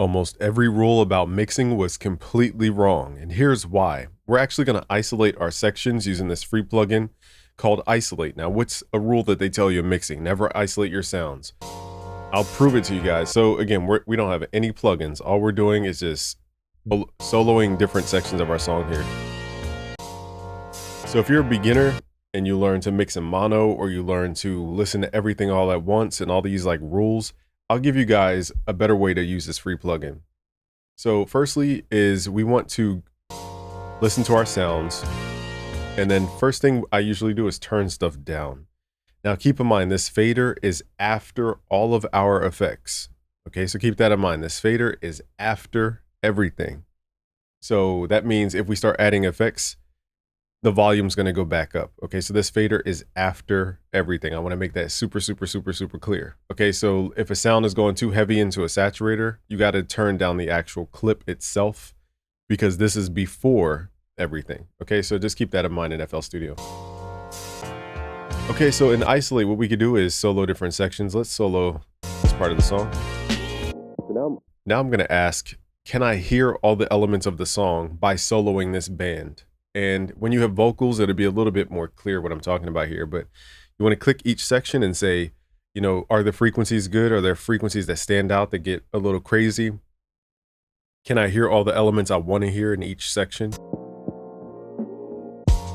Almost every rule about mixing was completely wrong, and here's why. We're actually going to isolate our sections using this free plugin called Isolate. Now, what's a rule that they tell you in mixing? Never isolate your sounds. I'll prove it to you guys. So again, we don't have any plugins. All we're doing is just soloing different sections of our song here. So if you're a beginner and you learn to mix in mono, or you learn to listen to everything all at once and all these like rules, I'll give you guys a better way to use this free plugin. So firstly is we want to listen to our sounds. And then first thing I usually do is turn stuff down. Now keep in mind, this fader is after all of our effects. Okay, so keep that in mind. This fader is after everything. So that means if we start adding effects, the volume's going to go back up. Okay, so this fader is after everything. I want to make that super clear. Okay, so if a sound is going too heavy into a saturator, you got to turn down the actual clip itself, because this is before everything. Okay, so just keep that in mind in FL Studio. Okay, so in Isolate, what we could do is solo different sections. Let's solo this part of the song. So now I'm going to ask, can I hear all the elements of the song by soloing this band? And when you have vocals, it'll be a little bit more clear what I'm talking about here. But you want to click each section and say, you know, are the frequencies good? Are there frequencies that stand out that get a little crazy? Can I hear all the elements I want to hear in each section?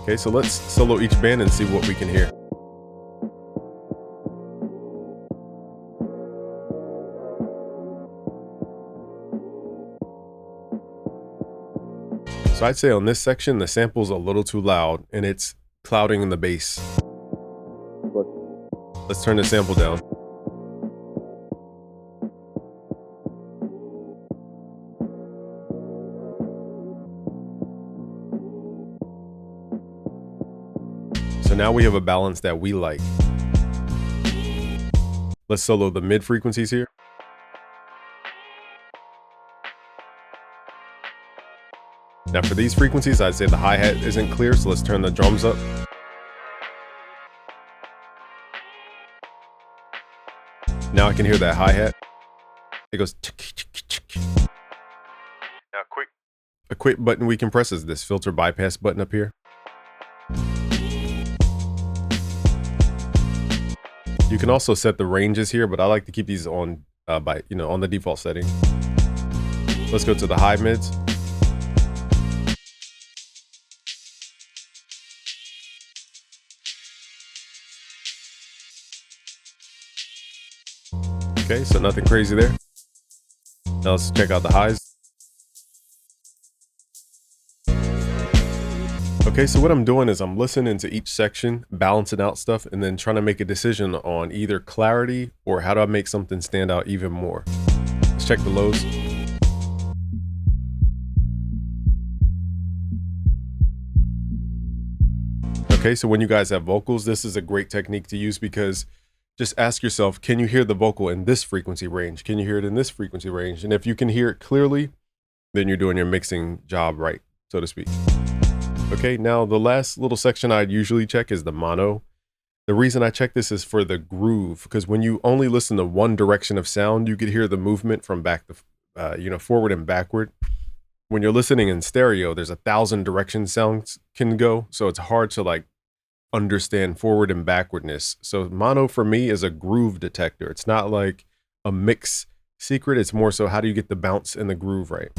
Okay, so let's solo each band and see what we can hear. So I'd say on this section, the sample's a little too loud and it's clouding in the bass. Let's turn the sample down. So now we have a balance that we like. Let's solo the mid frequencies here. Now for these frequencies, I'd say the hi-hat isn't clear, so let's turn the drums up. Now I can hear that hi-hat. It goes tick, tick, tick. Now a quick button we can press is this filter bypass button up here. You can also set the ranges here, but I like to keep these on on the default setting. Let's go to the high mids. Okay, so nothing crazy there. Now let's check out the highs. Okay, so what I'm doing is I'm listening to each section, balancing out stuff, and then trying to make a decision on either clarity or how do I make something stand out even more. Let's check the lows. Okay, so when you guys have vocals, this is a great technique to use, because just ask yourself, can you hear the vocal in this frequency range? Can you hear it in this frequency range? And if you can hear it clearly, then you're doing your mixing job right, so to speak. Okay, now the last little section I'd usually check is the mono. The reason I check this is for the groove, because when you only listen to one direction of sound, you could hear the movement from back to, forward and backward. When you're listening in stereo, there's 1,000 directions sounds can go, so it's hard to like understand forward and backwardness. So mono for me is a groove detector. It's not like a mix secret. It's more so how do you get the bounce and the groove right.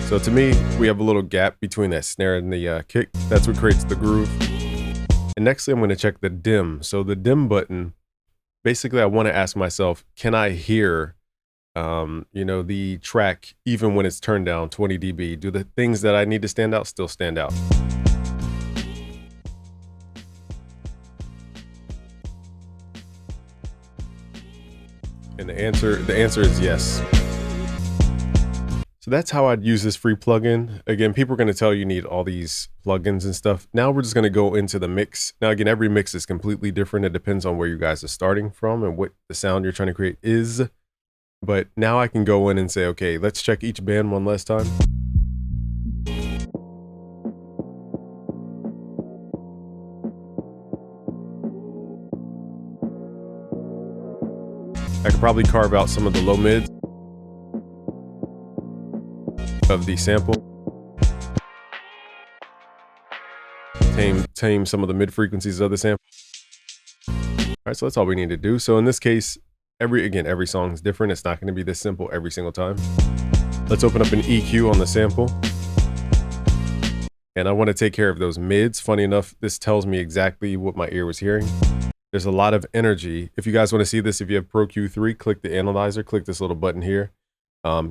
So to me, we have a little gap between that snare and the kick. That's what creates the groove. And nextly, I'm going to check the dim. So the dim button, basically I want to ask myself, can I hear the track even when it's turned down 20 dB? Do the things that I need to stand out still stand out? And the answer is yes. So that's how I'd use this free plugin. Again, people are going to tell you need all these plugins and stuff. Now we're just going to go into the mix. Now again, every mix is completely different. It depends on where you guys are starting from and what the sound you're trying to create is. But now I can go in and say, okay, let's check each band one last time. I could probably carve out some of the low mids of the sample. Tame some of the mid frequencies of the sample. All right, so that's all we need to do. So in this case, every song is different. It's not going to be this simple every single time. Let's open up an EQ on the sample. And I want to take care of those mids. Funny enough, this tells me exactly what my ear was hearing. There's a lot of energy. If you guys want to see this, if you have Pro Q3, click the analyzer, click this little button here.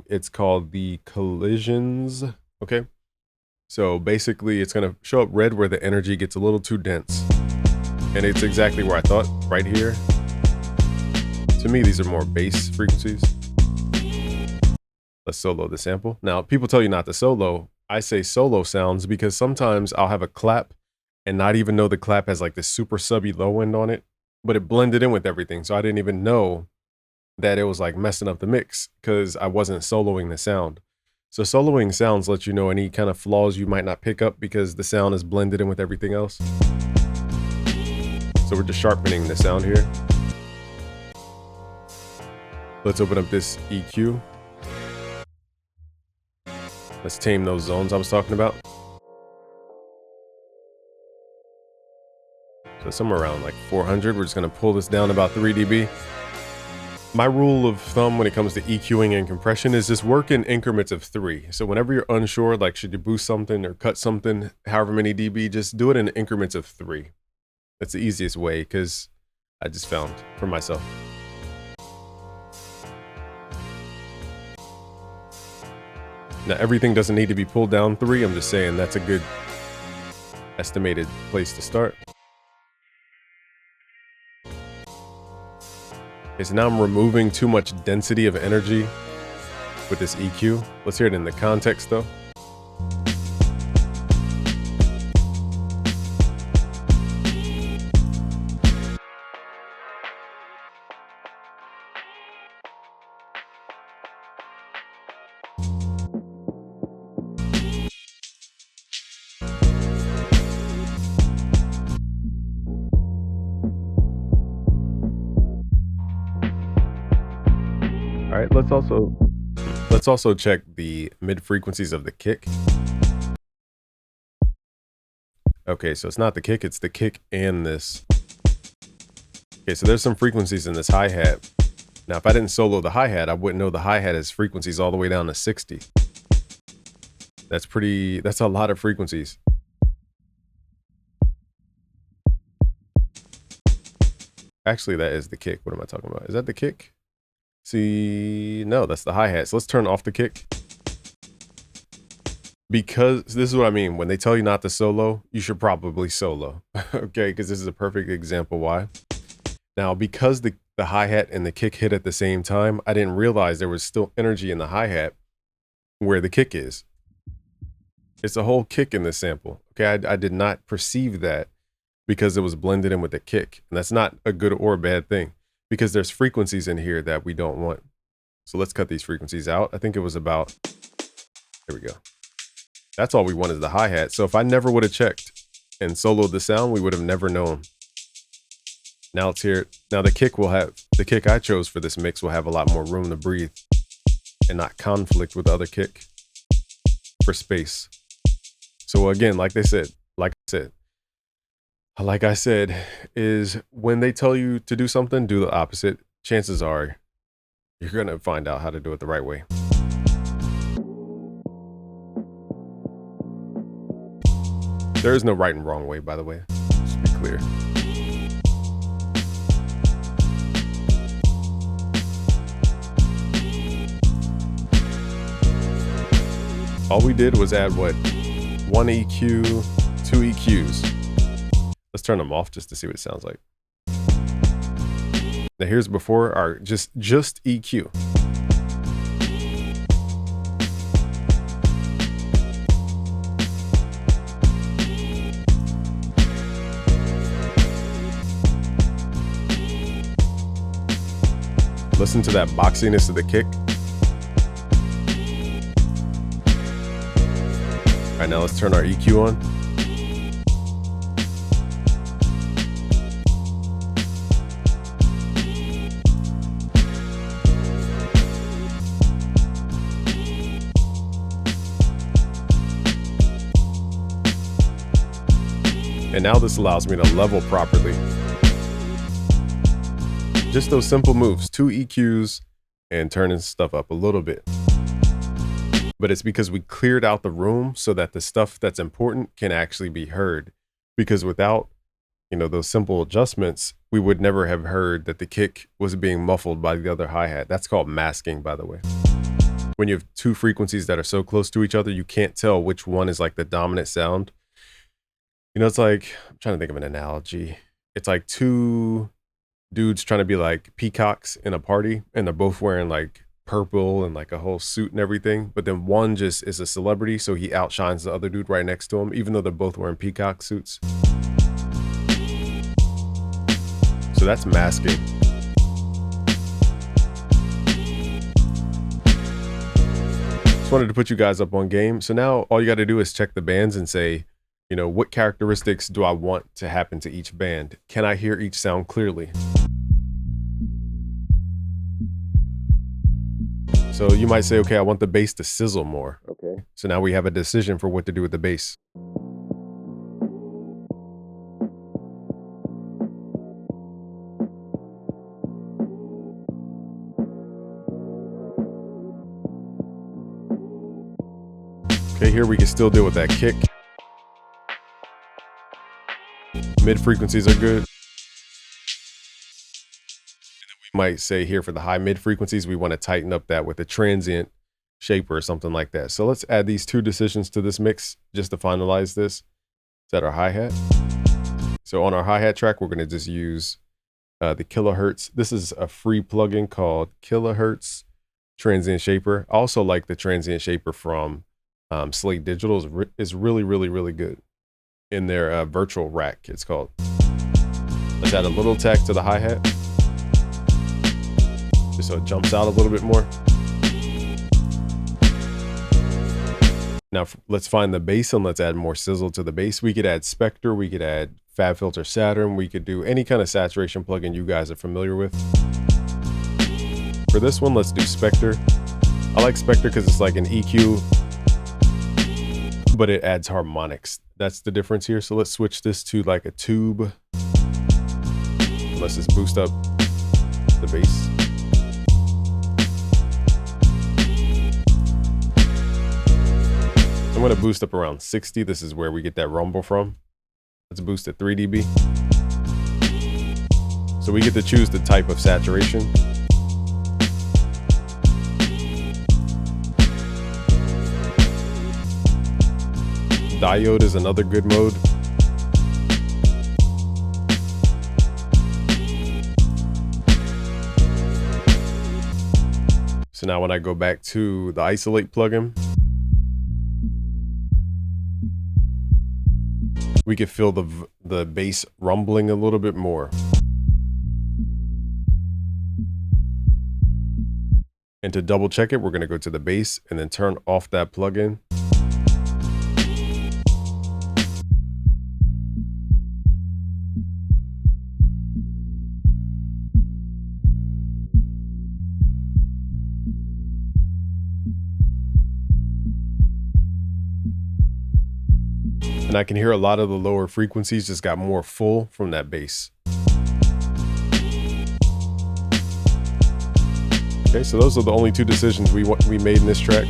It's called the collisions. Okay. So basically it's going to show up red where the energy gets a little too dense. And it's exactly where I thought, right here. To me, these are more bass frequencies. Let's solo the sample. Now, people tell you not to solo. I say solo sounds because sometimes I'll have a clap and not even know the clap has like this super subby low end on it, but it blended in with everything. So I didn't even know that it was like messing up the mix because I wasn't soloing the sound. So soloing sounds lets you know any kind of flaws you might not pick up because the sound is blended in with everything else. So we're just sharpening the sound here. Let's open up this EQ. Let's tame those zones I was talking about. So somewhere around like 400, we're just gonna pull this down about 3 dB. My rule of thumb when it comes to EQing and compression is just work in increments of 3. So whenever you're unsure, like should you boost something or cut something, however many dB, just do it in increments of 3. That's the easiest way because I just found for myself. Now everything doesn't need to be pulled down 3. I'm just saying that's a good estimated place to start. Okay, so now I'm removing too much density of energy with this EQ. Let's hear it in the context though. All right, let's also check the mid frequencies of the kick. Okay, so it's not the kick, it's the kick and this. Okay, so there's some frequencies in this hi-hat. Now, if I didn't solo the hi-hat, I wouldn't know the hi-hat has frequencies all the way down to 60. That's a lot of frequencies. Actually, that is the kick. What am I talking about? Is that the kick? See, no, that's the hi-hat. So let's turn off the kick. Because this is what I mean. When they tell you not to solo, you should probably solo. Okay, because this is a perfect example why. Now, because the hi-hat and the kick hit at the same time, I didn't realize there was still energy in the hi-hat where the kick is. It's a whole kick in this sample. Okay, I did not perceive that because it was blended in with the kick. And that's not a good or a bad thing because there's frequencies in here that we don't want. So let's cut these frequencies out. I think it was about, there we go. That's all we want is the hi-hat. So if I never would have checked and soloed the sound, we would have never known. Now let's hear it. Now the kick I chose for this mix will have a lot more room to breathe and not conflict with the other kick for space. So again, like I said, is when they tell you to do something, do the opposite. Chances are you're going to find out how to do it the right way. There is no right and wrong way, by the way. Just be clear. All we did was add what? 1 EQ, 2 EQs. Let's turn them off just to see what it sounds like. Now here's before our just EQ. Listen to that boxiness of the kick. All right, now let's turn our EQ on. And now this allows me to level properly. Just those simple moves, 2 EQs and turning stuff up a little bit. But it's because we cleared out the room so that the stuff that's important can actually be heard. Because without, those simple adjustments, we would never have heard that the kick was being muffled by the other hi-hat. That's called masking, by the way. When you have 2 frequencies that are so close to each other, you can't tell which one is like the dominant sound. It's like, I'm trying to think of an analogy. It's like 2 dudes trying to be like peacocks in a party, and they're both wearing like purple and like a whole suit and everything. But then one just is a celebrity, so he outshines the other dude right next to him, even though they're both wearing peacock suits. So that's masking. Just wanted to put you guys up on game. So now all you got to do is check the bands and say, what characteristics do I want to happen to each band? Can I hear each sound clearly? So you might say, okay, I want the bass to sizzle more. Okay. So now we have a decision for what to do with the bass. Okay, here we can still deal with that kick. Mid frequencies are good. And then we might say here for the high mid frequencies, we want to tighten up that with a transient shaper or something like that. So let's add these 2 decisions to this mix just to finalize this. Is that our hi-hat? So on our hi-hat track, we're going to just use the kilohertz. This is a free plugin called Kilohertz Transient Shaper. I also like the transient shaper from Slate Digital. Is really, really, really good. In their virtual rack, it's called. Let's add a little tack to the hi-hat, just so it jumps out a little bit more. Now let's find the bass and let's add more sizzle to the bass. We could add Spectre, we could add FabFilter Saturn, we could do any kind of saturation plugin you guys are familiar with. For this one, let's do Spectre. I like Spectre because it's like an EQ, but it adds harmonics. That's the difference here. So let's switch this to like a tube. Let's just boost up the bass. I'm going to boost up around 60. This is where we get that rumble from. Let's boost at 3 dB. So we get to choose the type of saturation. Diode is another good mode. So now when I go back to the isolate plugin, we can feel the bass rumbling a little bit more. And to double check it, we're going to go to the bass and then turn off that plugin. And I can hear a lot of the lower frequencies just got more full from that bass. Okay, so those are the only 2 decisions we made in this track.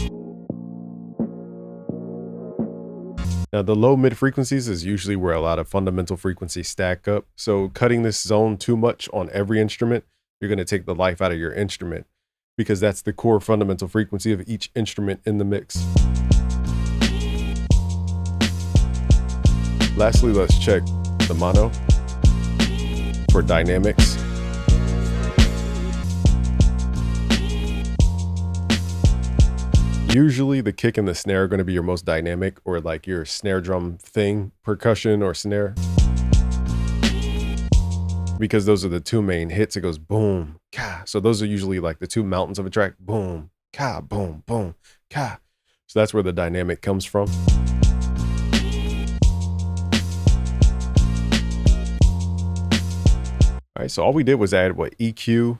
Now the low mid frequencies is usually where a lot of fundamental frequencies stack up. So cutting this zone too much on every instrument, you're going to take the life out of your instrument, because that's the core fundamental frequency of each instrument in the mix. Lastly, let's check the mono for dynamics. Usually the kick and the snare are going to be your most dynamic, or like your snare drum thing, percussion or snare, because those are the 2 main hits. It goes boom, ka. So those are usually like the 2 mountains of a track, boom, ka, boom, boom, ka. So that's where the dynamic comes from. All right, so all we did was add EQ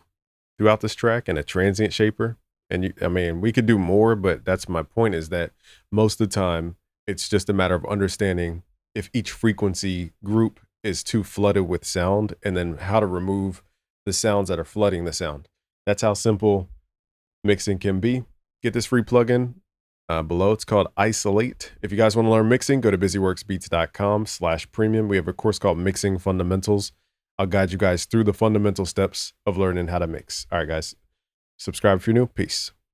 throughout this track and a transient shaper. And I mean, we could do more, but that's my point, is that most of the time it's just a matter of understanding, if each frequency group is too flooded with sound, and then how to remove the sounds that are flooding the sound. That's how simple mixing can be. Get this free plugin below. It's called Isolate. If you guys want to learn mixing, go to busyworksbeats.com/premium. We have a course called Mixing Fundamentals. I'll guide you guys through the fundamental steps of learning how to mix. All right, guys, subscribe if you're new. Peace.